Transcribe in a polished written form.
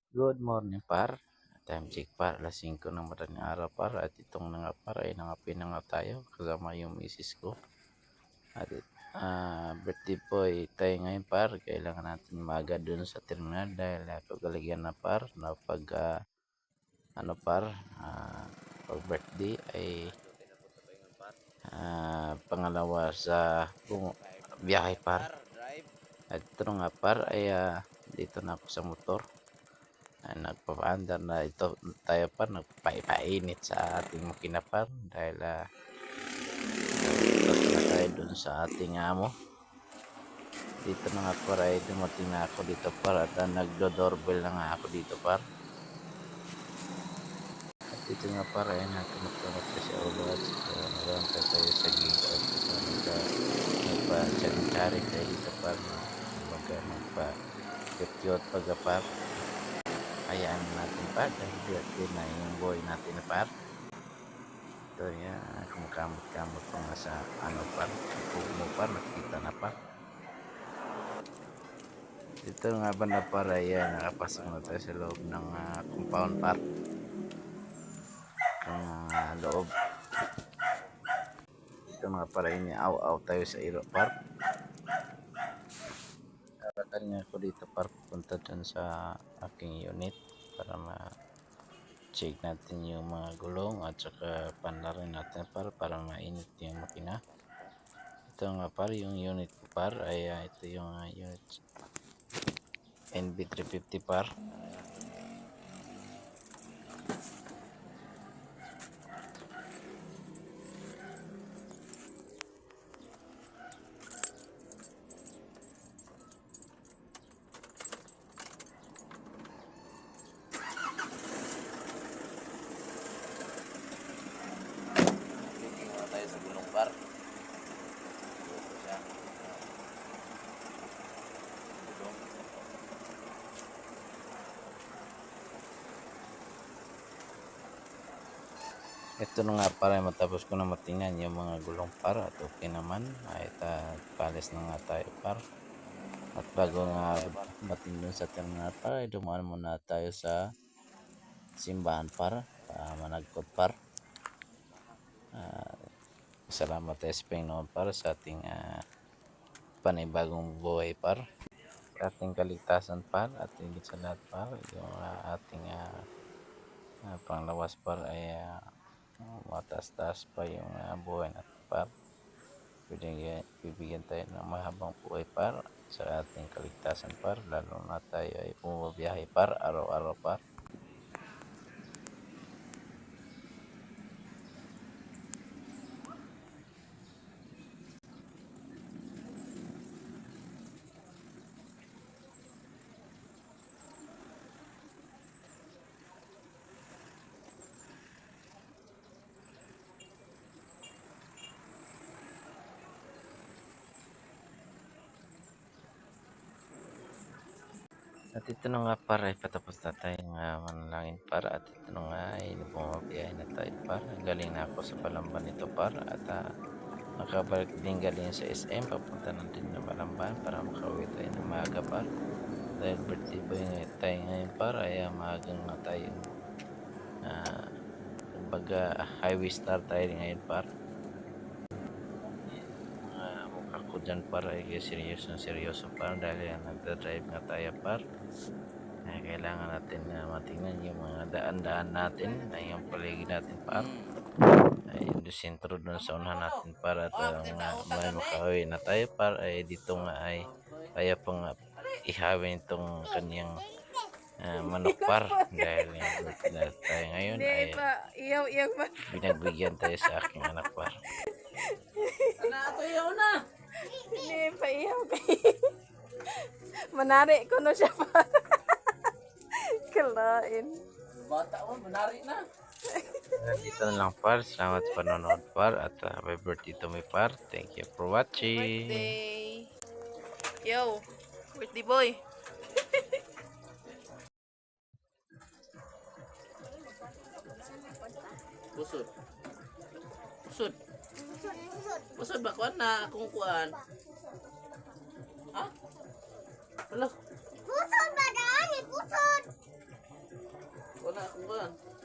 Good morning par. Time check par. Alas 5 ng madaling araw par. At itong nga par ay nangapin na nga tayo. Kasama yung misis ko. At birthday po ay tayo ngayon par. Kailangan natin maga dun sa terminal. Dahil kagaligyan na par. Na pag ano par. Pag birthday ay pangalawa sa biyahe par. At ito nga par ay dito na ako sa motor. Nagpapaandar na ito tayo pa nagpaipainit sa ating makina par dahil tapos na tayo dun sa ating amo. Dito na nga par ay dumating na ako dito par at nagdo-doorbell na nga ako dito par. At dito nga par ay nakamot-kamot ko sa ulo at nagantay tayo sa gate at nagpa-charing tayo dito par magpa-cute pagka par. Hayaan natin par dahil birthday na yung boy natin na par. Ito yan, kumakamot-kamot pa nga sa ano par, puno par, nakita na par. Dito nga ba na par ay nakapasok na tayo sa loob ng compound par. Ang loob. Dito nga par ay niaw-aw tayo sa iro par. Karakan nga ako dito par, pupunta dun sa aking unit para check natin yung mga gulong at saka panlarin natin para mainit yung makina. Ito nga par yung unit ko par ay ito yung unit NB350 par. Ito na nga para matapos ko na matingnan yung mga gulong par at okay naman ay palis na nga tayo par. At bago nga matingnan sa terminal par ay dumaan muna tayo sa simbahan par, managkot par. Salamat tayo sa Panginoon par sa ating panibagong buhay par, sa ating kaligtasan par at higit sa lahat par yung ating panglawas par ay mataas-taas pa yung buhay natin par. Bibigyan tayo ng mahabang buhay par sa ating kaligtasan par, lalo na tayo ay bumabiyahe par araw-araw par. At ito na nga par ay patapos na tayong manalangin par at ito na nga ay bumabiyahe na tayo par. Galing na ako sa Balamban nito par at nakabalik din galing sa SM, papunta na din na Balamban para makauwi tayo ng maaga par. Dahil birthday boy tayo ngayon par ay maagang na tayo kumbaga highway star tayo ngayon par. Mukha ko dyan par ay seryoso par dahil nagdadrive nga tayo par. Kailangan natin matingnan yung mga daan-daan natin ay yung paligid natin par ay yung sentro doon sa unahan natin para at may makauwi na tayo par ay dito nga ay kaya pang ihawin itong kanyang manok par dahil tayo ngayon ay binagbigyan tayo sa aking anak par. Hindi pa iyaw kay manari ko na siya pa. Kalain. Bata mo, manari na. Dito na lang par. Salamat sa panonood par at happy birthday to my par. Thank you for watching. Birthday. Yo, birthday boy. Pusod. Pusod. Pusod ba kuan na akong kuan? Ha? Wala. Pusod ba daan? Pusod! kuan.